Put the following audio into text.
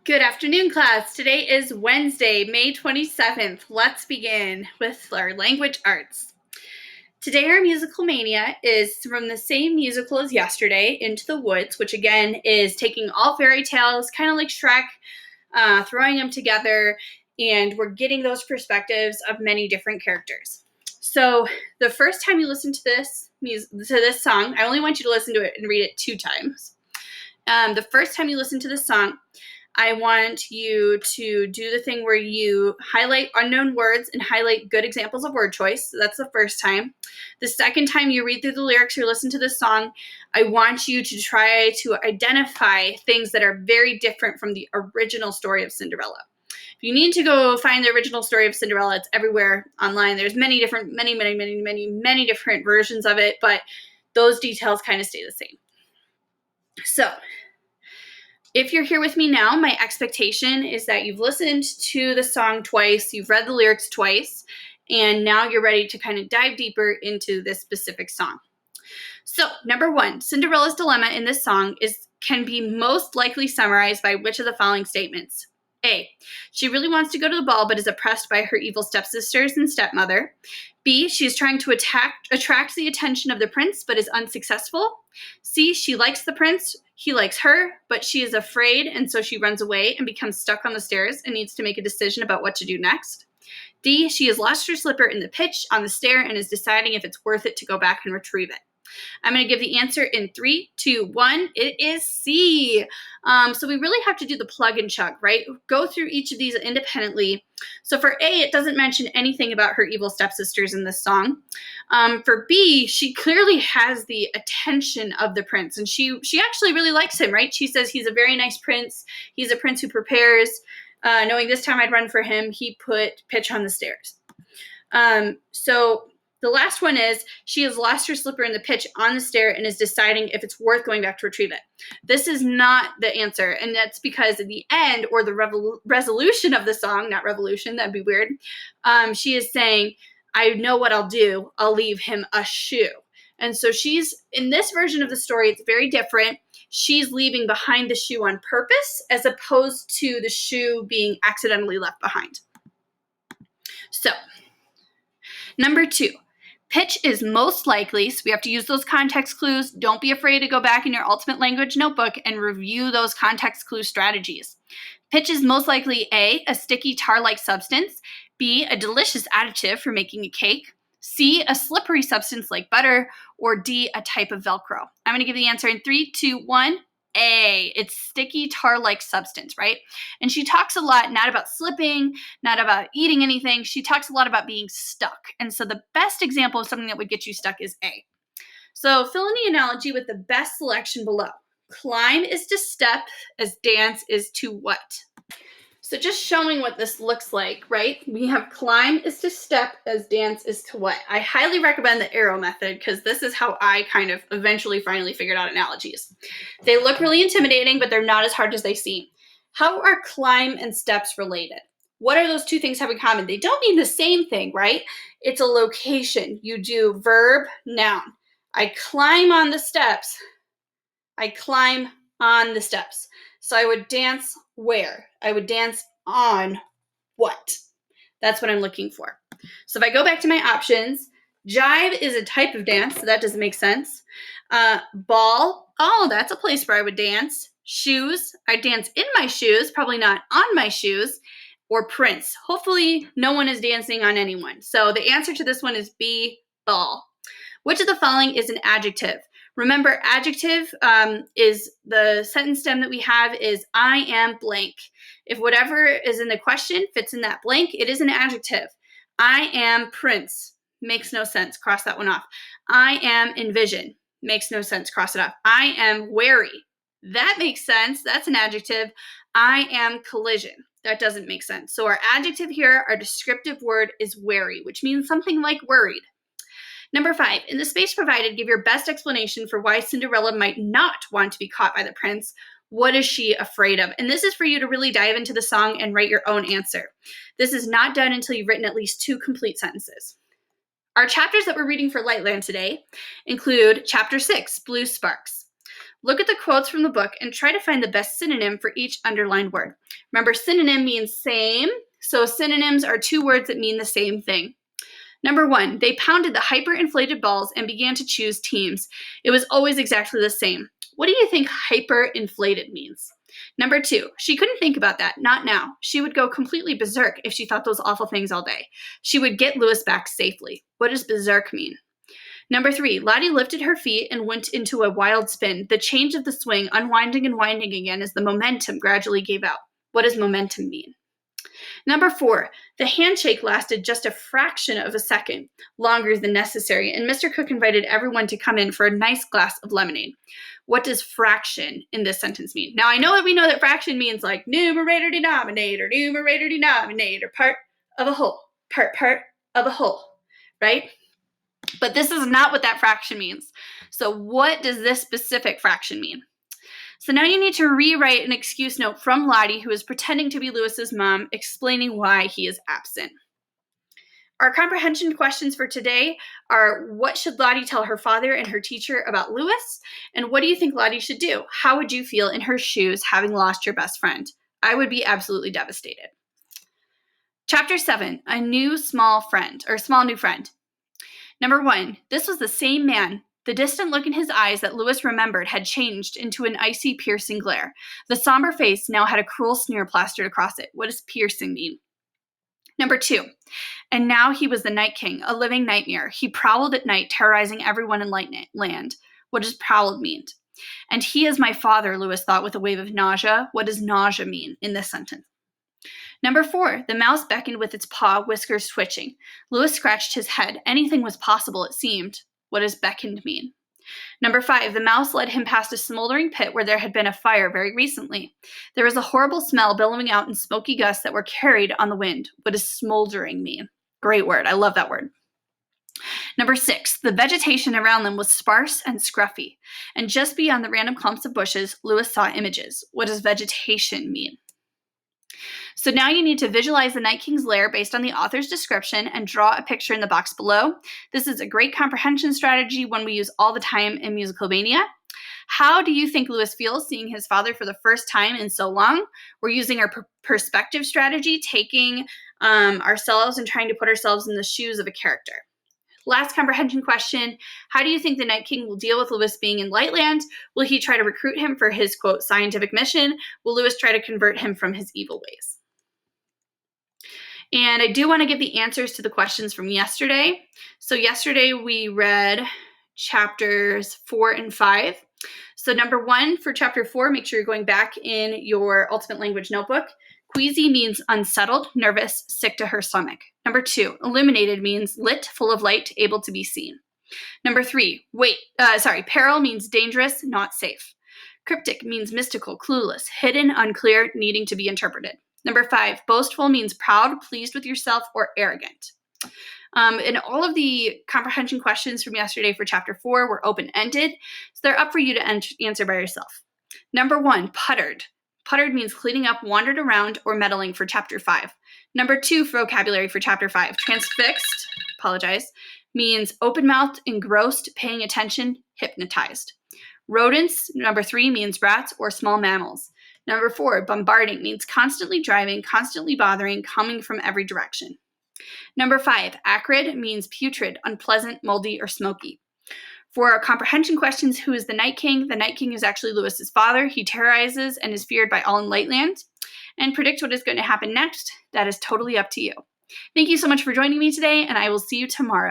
Good afternoon, class. Today is Wednesday, May 27th. Let's begin with our language arts. Today our musical mania is from the same musical as yesterday, Into the Woods, which again is taking all fairy tales, kind of like Shrek, throwing them together, and we're getting those perspectives of many different characters. So the first time you listen to this song, I only want you to listen to it and read it 2 times. The first time you listen to this song, I want you to do the thing where you highlight unknown words and highlight good examples of word choice. So that's the first time. The second time you read through the lyrics or listen to this song, I want you to try to identify things that are very different from the original story of Cinderella. If you need to go find the original story of Cinderella, it's everywhere online. There's many different versions of it, but those details kind of stay the same. So, if you're here with me now, my expectation is that you've listened to the song twice, you've read the lyrics twice, and now you're ready to kind of dive deeper into this specific song. So, number 1, Cinderella's dilemma in this song can be most likely summarized by which of the following statements? A, she really wants to go to the ball but is oppressed by her evil stepsisters and stepmother. B, she is trying to attract the attention of the prince but is unsuccessful. C, she likes the prince, he likes her, but she is afraid and so she runs away and becomes stuck on the stairs and needs to make a decision about what to do next. D, she has lost her slipper in the pitch on the stair and is deciding if it's worth it to go back and retrieve it. I'm going to give the answer in 3, 2, 1. It is C. So we really have to do the plug and chug, right? Go through each of these independently. So for A, it doesn't mention anything about her evil stepsisters in this song. For B, she clearly has the attention of the prince, and she actually really likes him, right? She says he's a very nice prince. He's a prince who prepares. Knowing this time I'd run for him, he put pitch on the stairs. So the last one is, she has lost her slipper in the pitch on the stair and is deciding if it's worth going back to retrieve it. This is not the answer, and that's because at the end, or the resolution of the song, not revolution, that'd be weird, she is saying, I know what I'll do. I'll leave him a shoe. And so she's, in this version of the story, it's very different. She's leaving behind the shoe on purpose, as opposed to the shoe being accidentally left behind. So, number 2. Pitch is most likely, so we have to use those context clues. Don't be afraid to go back in your Ultimate Language notebook and review those context clue strategies. Pitch is most likely A, a sticky tar-like substance, B, a delicious additive for making a cake, C, a slippery substance like butter, or D, a type of Velcro. I'm going to give the answer in 3, 2, 1. A, it's sticky tar-like substance, right? And she talks a lot, not about slipping, not about eating anything. She talks a lot about being stuck. And so the best example of something that would get you stuck is A. So fill in the analogy with the best selection below. Climb is to step as dance is to what? So just showing what this looks like, right? We have climb is to step as dance is to what? I highly recommend the arrow method because this is how I kind of finally figured out analogies. They look really intimidating, but they're not as hard as they seem. How are climb and steps related? What are those 2 things have in common? They don't mean the same thing, right? It's a location. You do verb, noun. I climb on the steps. I climb on the steps. So I would dance where? I would dance on what? That's what I'm looking for. So if I go back to my options, jive is a type of dance, so that doesn't make sense. Ball, oh, that's a place where I would dance. Shoes, I dance in my shoes, probably not on my shoes. Or prince, hopefully no one is dancing on anyone. So the answer to this one is B, ball. Which of the following is an adjective? Remember, adjective is the sentence stem that we have is I am blank. If whatever is in the question fits in that blank, it is an adjective. I am prince. Makes no sense. Cross that one off. I am envision. Makes no sense. Cross it off. I am wary. That makes sense. That's an adjective. I am collision. That doesn't make sense. So our adjective here, our descriptive word is wary, which means something like worried. Number 5, in the space provided, give your best explanation for why Cinderella might not want to be caught by the prince. What is she afraid of? And this is for you to really dive into the song and write your own answer. This is not done until you've written at least 2 complete sentences. Our chapters that we're reading for Lightland today include Chapter 6, Blue Sparks. Look at the quotes from the book and try to find the best synonym for each underlined word. Remember, synonym means same, so synonyms are two words that mean the same thing. Number 1, they pounded the hyperinflated balls and began to choose teams. It was always exactly the same. What do you think hyperinflated means? Number 2, she couldn't think about that, not now. She would go completely berserk if she thought those awful things all day. She would get Louis back safely. What does berserk mean? Number 3, Lottie lifted her feet and went into a wild spin, the change of the swing unwinding and winding again as the momentum gradually gave out. What does momentum mean? Number 4, the handshake lasted just a fraction of a second longer than necessary, and Mr. Cook invited everyone to come in for a nice glass of lemonade. What does fraction in this sentence mean? Now, I know that we know that fraction means like numerator, denominator, part of a whole, part of a whole, right? But this is not what that fraction means. So what does this specific fraction mean? So now you need to rewrite an excuse note from Lottie, who is pretending to be Louis's mom, explaining why he is absent. Our comprehension questions for today are, what should Lottie tell her father and her teacher about Louis? And what do you think Lottie should do? How would you feel in her shoes having lost your best friend? I would be absolutely devastated. Chapter 7, a new small new friend. Number 1, this was the same man. The distant look in his eyes that Louis remembered had changed into an icy, piercing glare. The somber face now had a cruel sneer plastered across it. What does piercing mean? Number 2, and now he was the Night King, a living nightmare. He prowled at night, terrorizing everyone in Lightland. What does prowled mean? And he is my father, Louis thought with a wave of nausea. What does nausea mean in this sentence? Number 4, the mouse beckoned with its paw, whiskers twitching. Louis scratched his head. Anything was possible, it seemed. What does beckoned mean? Number 5, the mouse led him past a smoldering pit where there had been a fire very recently. There was a horrible smell billowing out in smoky gusts that were carried on the wind. What does smoldering mean? Great word. I love that word. Number 6, the vegetation around them was sparse and scruffy. And just beyond the random clumps of bushes, Louis saw images. What does vegetation mean? So now you need to visualize the Night King's lair based on the author's description and draw a picture in the box below. This is a great comprehension strategy, one we use all the time in Musicalmania. How do you think Louis feels seeing his father for the first time in so long? We're using our perspective strategy, taking ourselves and trying to put ourselves in the shoes of a character. Last comprehension question, how do you think the Night King will deal with Louis being in Lightland? Will he try to recruit him for his, quote, scientific mission? Will Louis try to convert him from his evil ways? And I do want to give the answers to the questions from yesterday. So yesterday we read chapters 4 and 5. So number 1 for chapter 4, make sure you're going back in your Ultimate Language notebook. Queasy means unsettled, nervous, sick to her stomach. Number 2, illuminated means lit, full of light, able to be seen. Number 3, peril means dangerous, not safe. Cryptic means mystical, clueless, hidden, unclear, needing to be interpreted. Number 5, boastful means proud, pleased with yourself, or arrogant. And all of the comprehension questions from yesterday for chapter 4 were open-ended, so they're up for you to answer by yourself. Number 1, puttered. Puttered means cleaning up, wandered around, or meddling for chapter 5. Number 2 for vocabulary for chapter 5, transfixed, means open-mouthed, engrossed, paying attention, hypnotized. Rodents, number 3, means rats or small mammals. Number 4, bombarding means constantly driving, constantly bothering, coming from every direction. Number 5, acrid means putrid, unpleasant, moldy, or smoky. For our comprehension questions, who is the Night King? The Night King is actually Louis's father. He terrorizes and is feared by all in Lightland. And predict what is going to happen next. That is totally up to you. Thank you so much for joining me today, and I will see you tomorrow.